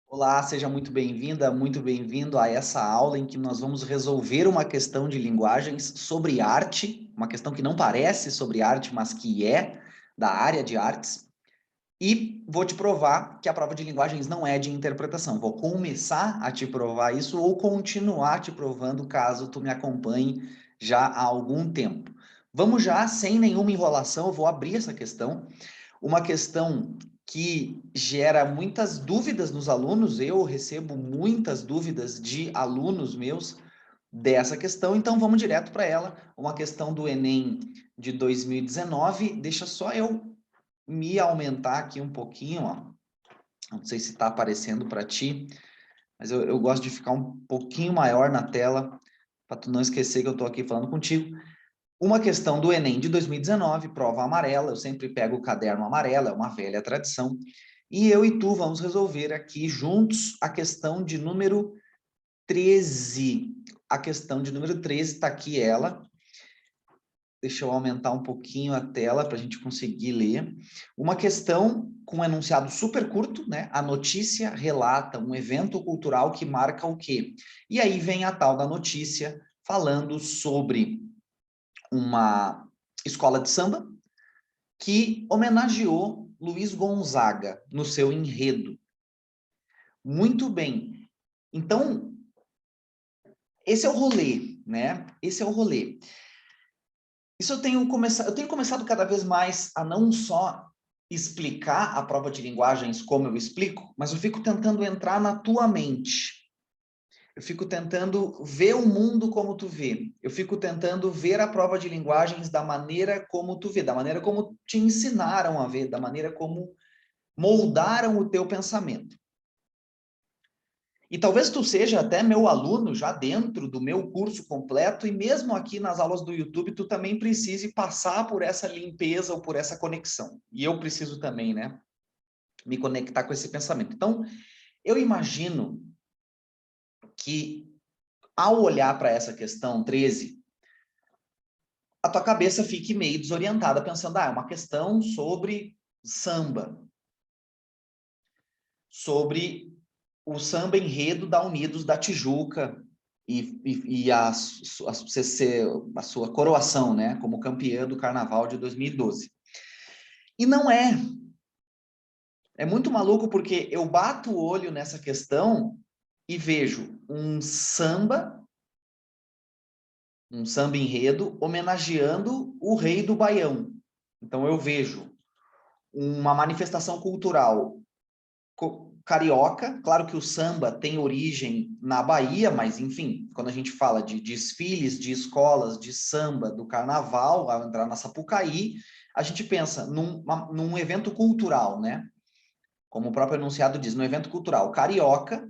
Olá, seja muito bem-vinda, muito bem-vindo a essa aula em que nós vamos resolver uma questão de linguagens sobre arte, uma questão que não parece sobre arte, mas que é da área de artes. E vou te provar que a prova de linguagens não é de interpretação. Vou começar a te provar isso ou continuar te provando caso tu me acompanhe já há algum tempo. Vamos já, sem nenhuma enrolação, eu vou abrir essa questão. Uma questão que gera muitas dúvidas nos alunos, eu recebo muitas dúvidas de alunos meus dessa questão, então vamos direto para ela, uma questão do Enem de 2019, deixa só eu me aumentar aqui um pouquinho, ó. Não sei se está aparecendo para ti, mas eu gosto de ficar um pouquinho maior na tela, para tu não esquecer que eu estou aqui falando contigo. Uma questão do Enem de 2019, prova amarela, eu sempre pego o caderno amarelo, é uma velha tradição, e eu e tu vamos resolver aqui juntos a questão de número 13. A questão de número 13 está aqui ela. Deixa eu aumentar um pouquinho a tela para a gente conseguir ler. Uma questão com um enunciado super curto, né? A notícia relata um evento cultural que marca o quê? E aí vem a tal da notícia falando sobre uma escola de samba que homenageou Luiz Gonzaga no seu enredo. Muito bem. Então, esse é o rolê, né? Esse é o rolê. Isso eu tenho começado cada vez mais a não só explicar a prova de linguagens como eu explico, mas eu fico tentando entrar na tua mente. Eu fico tentando ver o mundo como tu vê. Eu fico tentando ver a prova de linguagens da maneira como tu vê, da maneira como te ensinaram a ver, da maneira como moldaram o teu pensamento. E talvez tu seja até meu aluno já dentro do meu curso completo, e mesmo aqui nas aulas do YouTube, tu também precise passar por essa limpeza ou por essa conexão. E eu preciso também, né, me conectar com esse pensamento. Então, eu imagino que ao olhar para essa questão 13, a tua cabeça fique meio desorientada, pensando, é uma questão sobre samba, sobre o samba enredo da Unidos da Tijuca e a sua coroação, né, como campeã do Carnaval de 2012. E não é. É muito maluco porque eu bato o olho nessa questão e vejo um samba enredo homenageando o rei do Baião. Então eu vejo uma manifestação cultural carioca, claro que o samba tem origem na Bahia, mas enfim, quando a gente fala de desfiles de escolas de samba do carnaval, ao entrar na Sapucaí, a gente pensa num evento cultural, né? Como o próprio enunciado diz, num evento cultural carioca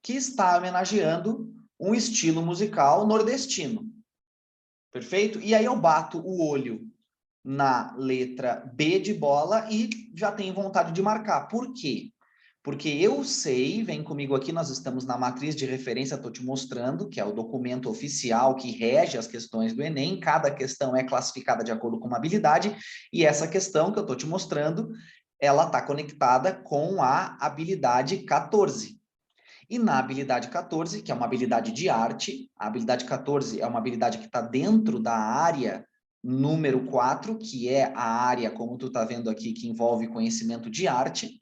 que está homenageando um estilo musical nordestino. Perfeito? E aí eu bato o olho na letra B de bola e já tenho vontade de marcar. Por quê? Porque eu sei, vem comigo aqui, nós estamos na matriz de referência, estou te mostrando, que é o documento oficial que rege as questões do Enem, cada questão é classificada de acordo com uma habilidade, e essa questão que eu estou te mostrando, ela está conectada com a habilidade 14. E na habilidade 14, que é uma habilidade de arte, a habilidade 14 é uma habilidade que está dentro da área número 4, que é a área, como tu está vendo aqui, que envolve conhecimento de arte.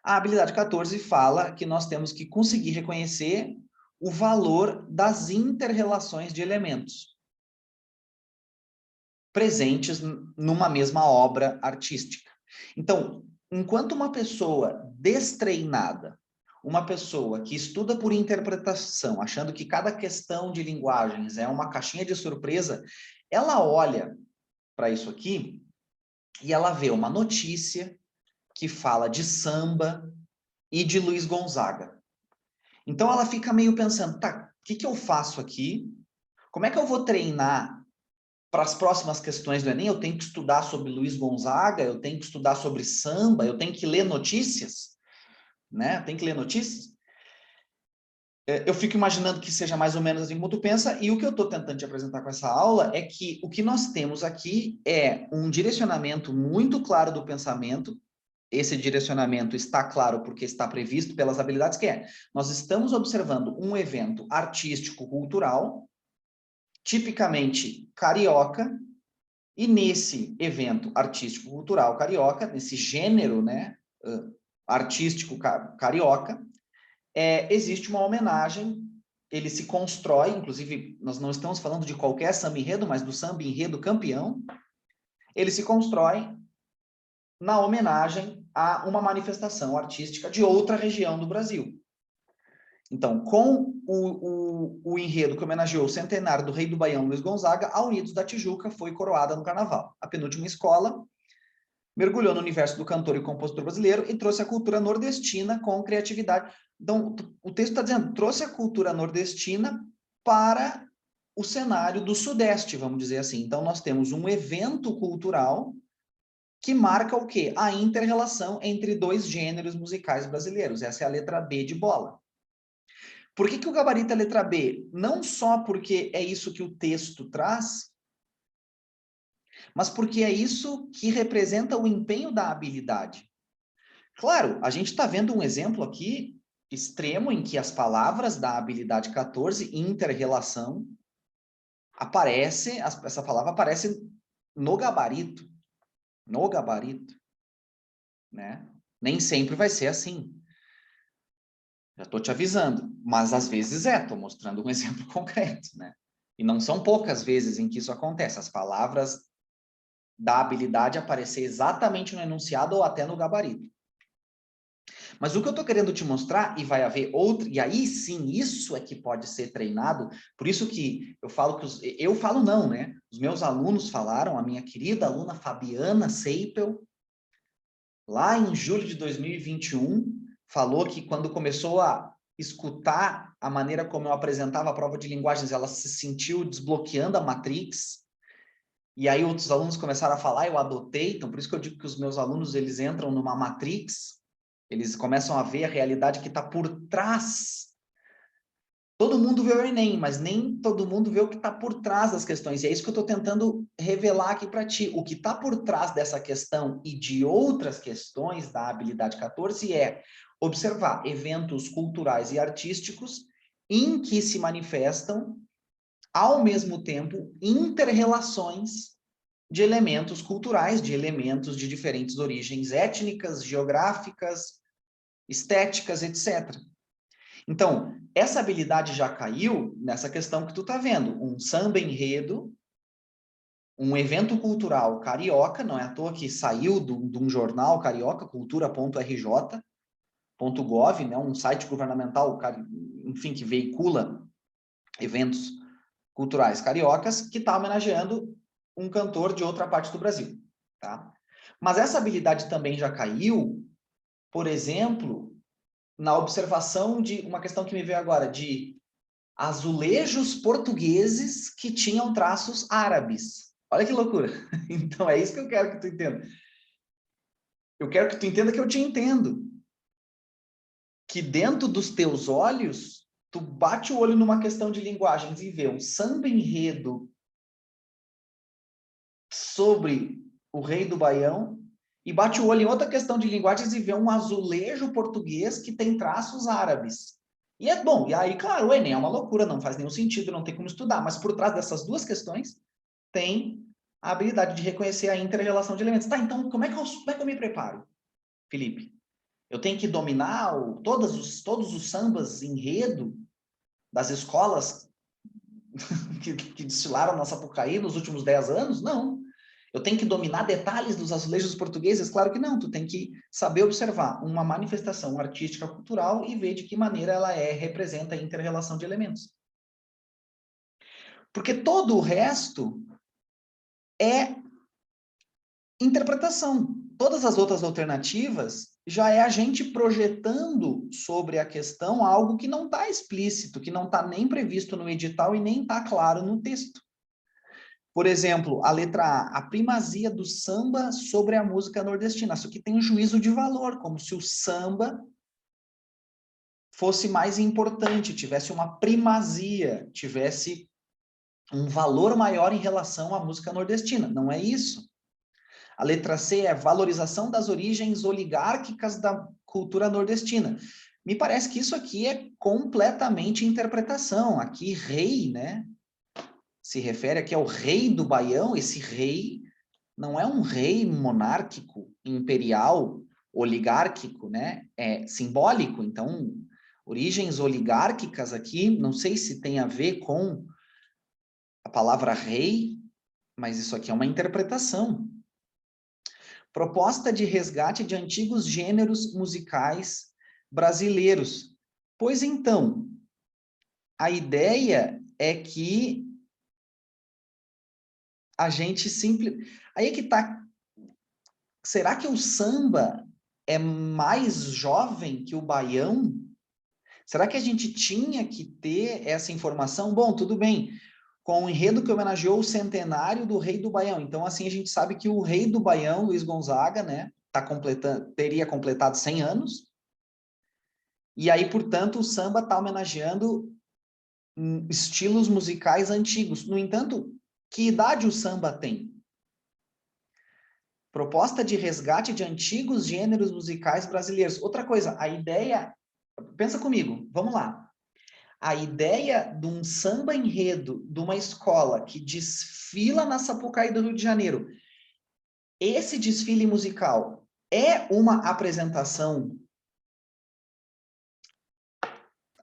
A habilidade 14 fala que nós temos que conseguir reconhecer o valor das inter-relações de elementos presentes numa mesma obra artística. Então, enquanto uma pessoa destreinada, uma pessoa que estuda por interpretação, achando que cada questão de linguagens é uma caixinha de surpresa, ela olha para isso aqui e ela vê uma notícia que fala de samba e de Luiz Gonzaga. Então ela fica meio pensando, tá, o que eu faço aqui? Como é que eu vou treinar para as próximas questões do Enem? Eu tenho que estudar sobre Luiz Gonzaga, eu tenho que estudar sobre samba, eu tenho que ler notícias, né? Tem que ler notícias. Eu fico imaginando que seja mais ou menos assim como tu pensa, e o que eu estou tentando te apresentar com essa aula é que o que nós temos aqui é um direcionamento muito claro do pensamento. esse direcionamento está claro porque está previsto pelas habilidades, que é, nós estamos observando um evento artístico-cultural, tipicamente carioca, e nesse evento artístico-cultural carioca, nesse gênero, né, artístico carioca, existe uma homenagem, ele se constrói, inclusive, nós não estamos falando de qualquer samba enredo, mas do samba enredo campeão, ele se constrói na homenagem a uma manifestação artística de outra região do Brasil. Então, com o enredo que homenageou o centenário do rei do Baião, Luiz Gonzaga, a Unidos da Tijuca foi coroada no Carnaval. A penúltima escola mergulhou no universo do cantor e compositor brasileiro e trouxe a cultura nordestina com criatividade. Então, o texto está dizendo, trouxe a cultura nordestina para o cenário do Sudeste, vamos dizer assim. Então, nós temos um evento cultural que marca o quê? A inter-relação entre dois gêneros musicais brasileiros. Essa é a letra B de bola. Por que o gabarito é letra B? Não só porque é isso que o texto traz, mas porque é isso que representa o empenho da habilidade. Claro, a gente está vendo um exemplo aqui extremo em que as palavras da habilidade 14, inter-relação, essa palavra aparece no gabarito. No gabarito, né? Nem sempre vai ser assim. Já estou te avisando, mas às vezes estou mostrando um exemplo concreto, né? E não são poucas vezes em que isso acontece, as palavras da habilidade aparecer exatamente no enunciado ou até no gabarito. Mas o que eu estou querendo te mostrar, e vai haver outro, e aí sim, isso é que pode ser treinado, por isso que eu falo que, eu falo não, né? Os meus alunos falaram, a minha querida aluna Fabiana Seipel, lá em julho de 2021, falou que quando começou a escutar a maneira como eu apresentava a prova de linguagens, ela se sentiu desbloqueando a Matrix, e aí outros alunos começaram a falar, eu adotei, então por isso que eu digo que os meus alunos, eles entram numa Matrix, eles começam a ver a realidade que está por trás. Todo mundo vê o Enem, mas nem todo mundo vê o que está por trás das questões. E é isso que eu estou tentando revelar aqui para ti. O que está por trás dessa questão e de outras questões da habilidade 14 é observar eventos culturais e artísticos em que se manifestam, ao mesmo tempo, inter-relações de elementos culturais, de elementos de diferentes origens étnicas, geográficas, estéticas, etc. Então, essa habilidade já caiu nessa questão que tu tá vendo. Um samba enredo, um evento cultural carioca, não é à toa que saiu de um jornal carioca, cultura.rj.gov, né, um site governamental, enfim, que veicula eventos culturais cariocas, que está homenageando um cantor de outra parte do Brasil. Tá? Mas essa habilidade também já caiu, por exemplo, na observação de uma questão que me veio agora, de azulejos portugueses que tinham traços árabes. Olha que loucura. Então, é isso que eu quero que tu entenda. Eu quero que tu entenda que eu te entendo. Que dentro dos teus olhos, tu bate o olho numa questão de linguagens e vê um samba enredo sobre o rei do Baião e bate o olho em outra questão de linguagens e vê um azulejo português que tem traços árabes. E é bom, e aí, claro, o Enem é uma loucura, não faz nenhum sentido, não tem como estudar, mas por trás dessas duas questões tem a habilidade de reconhecer a inter-relação de elementos. Tá, então como é que eu me preparo, Felipe? Eu tenho que dominar todos os sambas enredo das escolas que destilaram nossa Sapucaí nos últimos 10 anos? Não. Eu tenho que dominar detalhes dos azulejos portugueses? Claro que não. Tu tem que saber observar uma manifestação artística cultural e ver de que maneira ela representa a inter-relação de elementos. Porque todo o resto é interpretação. Todas as outras alternativas já é a gente projetando sobre a questão algo que não está explícito, que não está nem previsto no edital e nem está claro no texto. Por exemplo, a letra A primazia do samba sobre a música nordestina. Isso aqui tem um juízo de valor, como se o samba fosse mais importante, tivesse uma primazia, tivesse um valor maior em relação à música nordestina. Não é isso. A letra C é valorização das origens oligárquicas da cultura nordestina. Me parece que isso aqui é completamente interpretação. Aqui, rei, né? Se refere aqui ao rei do Baião. Esse rei não é um rei monárquico, imperial, oligárquico, né? É simbólico. Então, origens oligárquicas aqui, não sei se tem a ver com a palavra rei, mas isso aqui é uma interpretação. Proposta de resgate de antigos gêneros musicais brasileiros. Pois então, a ideia é que a gente simplesmente... Aí é que tá... Será que o samba é mais jovem que o baião? Será que a gente tinha que ter essa informação? Bom, tudo bem, com o enredo que homenageou o centenário do Rei do Baião. Então, assim, a gente sabe que o Rei do Baião, Luiz Gonzaga, né, teria completado 100 anos, e aí, portanto, o samba está homenageando estilos musicais antigos. No entanto, que idade o samba tem? Proposta de resgate de antigos gêneros musicais brasileiros. Outra coisa, a ideia... Pensa comigo, vamos lá. A ideia de um samba enredo de uma escola que desfila na Sapucaí do Rio de Janeiro, esse desfile musical é uma apresentação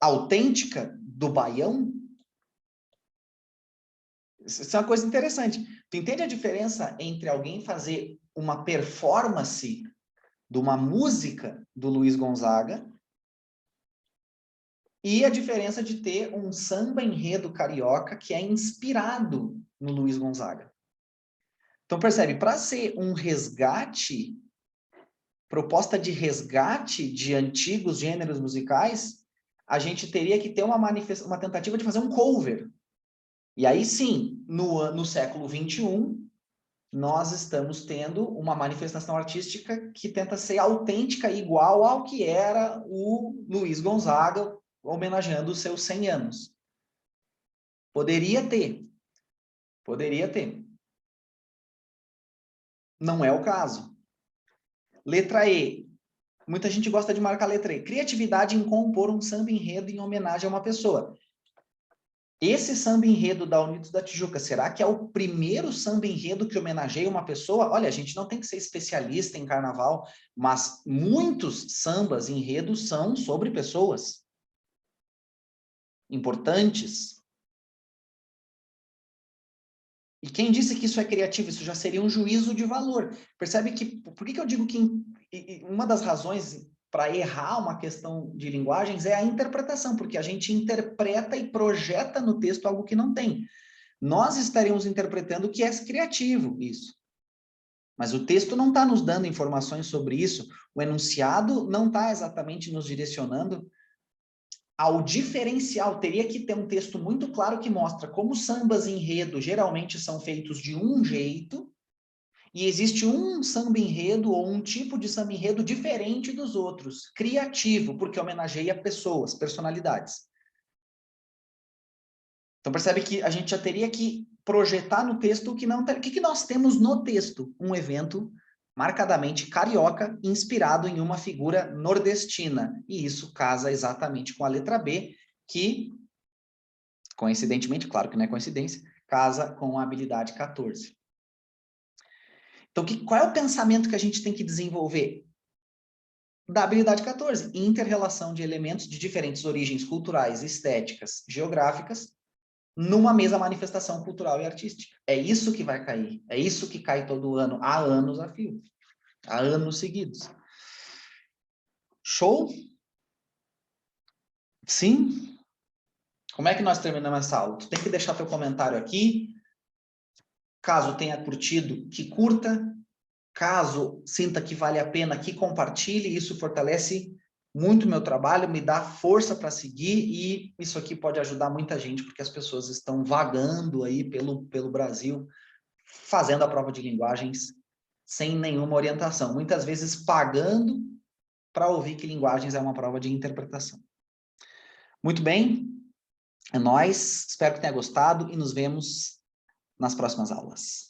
autêntica do Baião? Isso é uma coisa interessante. Tu entende a diferença entre alguém fazer uma performance de uma música do Luiz Gonzaga e a diferença de ter um samba enredo carioca que é inspirado no Luiz Gonzaga? Então, percebe, para ser um resgate, proposta de resgate de antigos gêneros musicais, a gente teria que ter uma tentativa de fazer um cover. E aí sim, no século XXI, nós estamos tendo uma manifestação artística que tenta ser autêntica, igual ao que era o Luiz Gonzaga, homenageando os seus 100 anos. Poderia ter. Poderia ter. Não é o caso. Letra E. Muita gente gosta de marcar a letra E. Criatividade em compor um samba enredo em homenagem a uma pessoa. Esse samba enredo da Unidos da Tijuca, será que é o primeiro samba enredo que homenageia uma pessoa? Olha, a gente não tem que ser especialista em carnaval, mas muitos sambas enredos são sobre pessoas importantes. E quem disse que isso é criativo? Isso já seria um juízo de valor. Percebe que... Por que eu digo que uma das razões para errar uma questão de linguagens é a interpretação, porque a gente interpreta e projeta no texto algo que não tem. Nós estaremos interpretando que é criativo isso. Mas o texto não está nos dando informações sobre isso, o enunciado não está exatamente nos direcionando ao diferencial. Teria que ter um texto muito claro que mostra como sambas enredo geralmente são feitos de um jeito, e existe um samba enredo ou um tipo de samba enredo diferente dos outros, criativo, porque homenageia pessoas, personalidades. Então percebe que a gente já teria que projetar no texto o que não... O que nós temos no texto? Um evento marcadamente carioca, inspirado em uma figura nordestina. E isso casa exatamente com a letra B, que, coincidentemente, claro que não é coincidência, casa com a habilidade 14. Então, qual é o pensamento que a gente tem que desenvolver? Da habilidade 14, inter-relação de elementos de diferentes origens culturais, estéticas, geográficas, numa mesma manifestação cultural e artística. É isso que vai cair. É isso que cai todo ano, há anos a fio. Há anos seguidos. Show? Sim? Como é que nós terminamos essa aula? Tu tem que deixar teu comentário aqui. Caso tenha curtido, que curta. Caso sinta que vale a pena, que compartilhe. Isso fortalece muito meu trabalho, me dá força para seguir, e isso aqui pode ajudar muita gente, porque as pessoas estão vagando aí pelo Brasil, fazendo a prova de linguagens sem nenhuma orientação, muitas vezes pagando para ouvir que linguagens é uma prova de interpretação. Muito bem, é nóis, espero que tenha gostado e nos vemos nas próximas aulas.